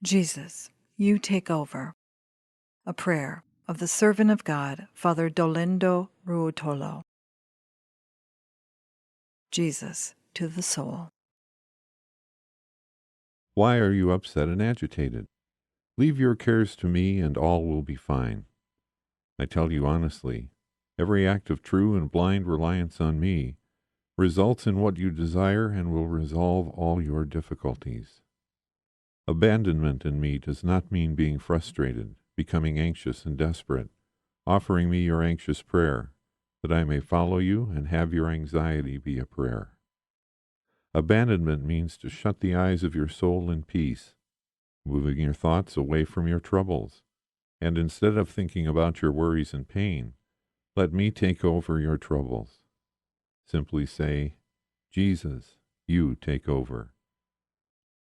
Jesus, you take over. A prayer of the servant of God, Father Dolindo Ruotolo. Jesus to the soul. Why are you upset and agitated? Leave your cares to me, and all will be fine. I tell you honestly, every act of true and blind reliance on me results in what you desire and will resolve all your difficulties. Abandonment in me does not mean being frustrated, becoming anxious and desperate, offering me your anxious prayer, that I may follow you and have your anxiety be a prayer. Abandonment means to shut the eyes of your soul in peace, moving your thoughts away from your troubles, and instead of thinking about your worries and pain, let me take over your troubles. Simply say, Jesus, you take over.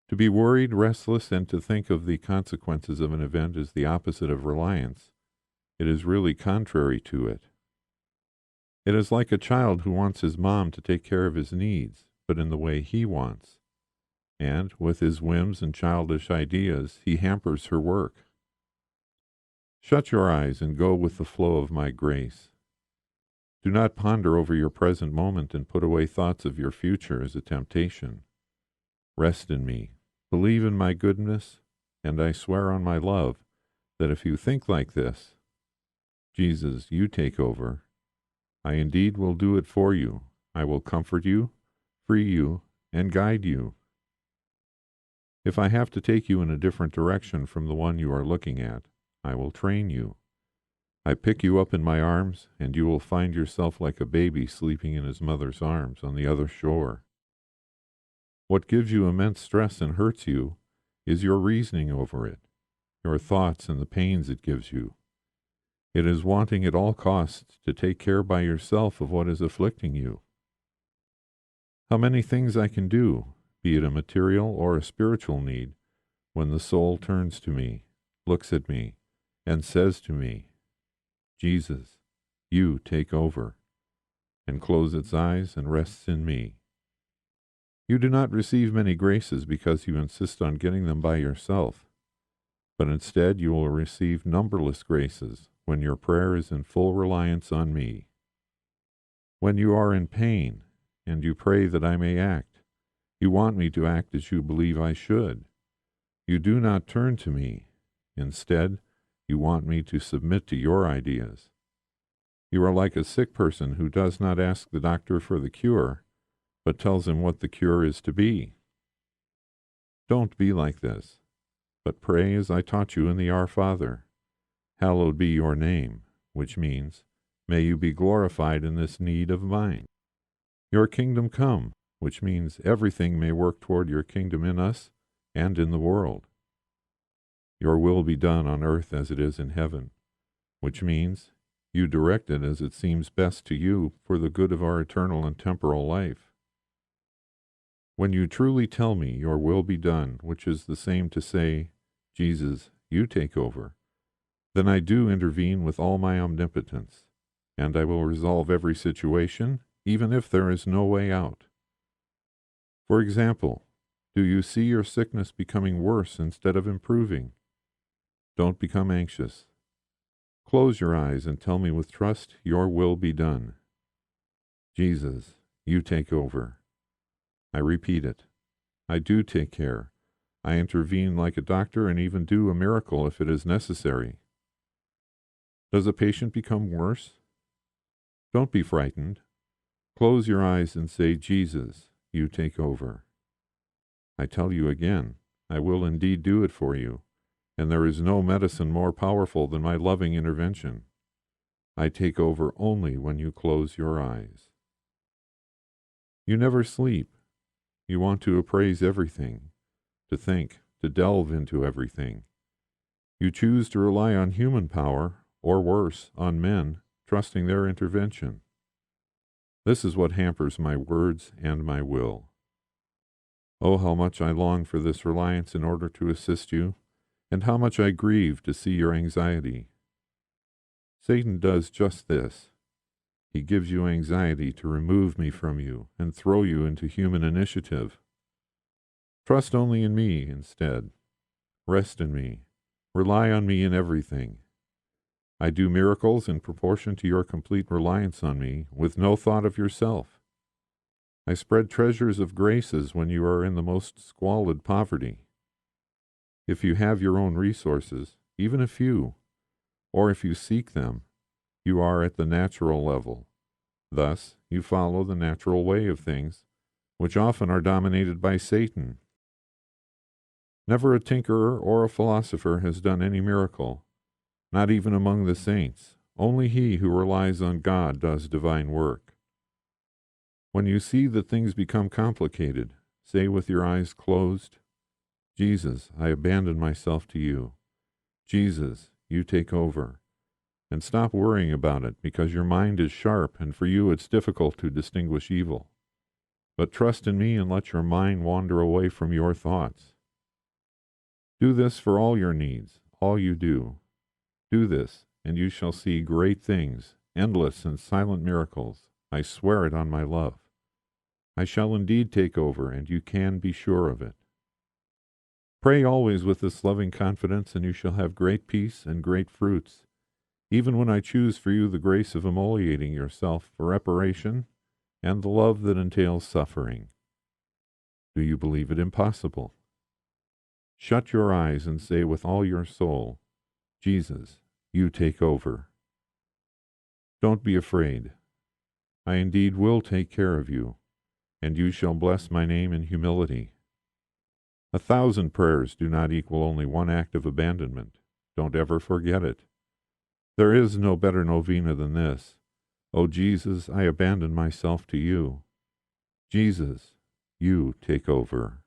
To be worried, restless, and to think of the consequences of an event is the opposite of reliance. It is really contrary to it. It is like a child who wants his mom to take care of his needs, but in the way he wants. And, with his whims and childish ideas, he hampers her work. Shut your eyes and go with the flow of my grace. Do not ponder over your present moment and put away thoughts of your future as a temptation. Rest in me. Believe in my goodness, and I swear on my love that if you think like this, Jesus, you take over, I indeed will do it for you. I will comfort you, free you, and guide you. If I have to take you in a different direction from the one you are looking at, I will train you. I pick you up in my arms, and you will find yourself like a baby sleeping in his mother's arms on the other shore. What gives you immense stress and hurts you is your reasoning over it, your thoughts and the pains it gives you. It is wanting at all costs to take care by yourself of what is afflicting you. How many things I can do, be it a material or a spiritual need, when the soul turns to me, looks at me, and says to me, Jesus, you take over, and close its eyes and rests in me. You do not receive many graces because you insist on getting them by yourself, but instead you will receive numberless graces when your prayer is in full reliance on me. When you are in pain, and you pray that I may act, you want me to act as you believe I should. You do not turn to me. Instead, you want me to submit to your ideas. You are like a sick person who does not ask the doctor for the cure, but tells him what the cure is to be. Don't be like this, but pray as I taught you in the Our Father. Hallowed be your name, which means, may you be glorified in this need of mine. Your kingdom come, which means everything may work toward your kingdom in us and in the world. Your will be done on earth as it is in heaven, which means you direct it as it seems best to you for the good of our eternal and temporal life. When you truly tell me your will be done, which is the same to say, Jesus, you take over, then I do intervene with all my omnipotence, and I will resolve every situation, even if there is no way out. For example, do you see your sickness becoming worse instead of improving? Don't become anxious. Close your eyes and tell me with trust, your will be done. Jesus, you take over. I repeat it. I do take care. I intervene like a doctor and even do a miracle if it is necessary. Does a patient become worse? Don't be frightened. Close your eyes and say, Jesus, you take over. I tell you again, I will indeed do it for you, and there is no medicine more powerful than my loving intervention. I take over only when you close your eyes. You never sleep. You want to appraise everything, to think, to delve into everything. You choose to rely on human power, or worse, on men, trusting their intervention. This is what hampers my words and my will. Oh, how much I long for this reliance in order to assist you, and how much I grieve to see your anxiety. Satan does just this. He gives you anxiety to remove me from you and throw you into human initiative. Trust only in me instead. Rest in me. Rely on me in everything. I do miracles in proportion to your complete reliance on me, with no thought of yourself. I spread treasures of graces when you are in the most squalid poverty. If you have your own resources, even a few, or if you seek them, you are at the natural level. Thus, you follow the natural way of things, which often are dominated by Satan. Never a tinkerer or a philosopher has done any miracle, not even among the saints. Only he who relies on God does divine work. When you see that things become complicated, say with your eyes closed, Jesus, I abandon myself to you. Jesus, you take over. And stop worrying about it, because your mind is sharp, and for you it's difficult to distinguish evil. But trust in me and let your mind wander away from your thoughts. Do this for all your needs, all you do. Do this, and you shall see great things, endless and silent miracles. I swear it on my love. I shall indeed take over, and you can be sure of it. Pray always with this loving confidence, and you shall have great peace and great fruits, even when I choose for you the grace of immolating yourself for reparation and the love that entails suffering. Do you believe it impossible? Shut your eyes and say with all your soul, Jesus, you take over. Don't be afraid. I indeed will take care of you, and you shall bless my name in humility. 1,000 prayers do not equal only one act of abandonment. Don't ever forget it. There is no better novena than this. O Jesus, I abandon myself to you. Jesus, you take over.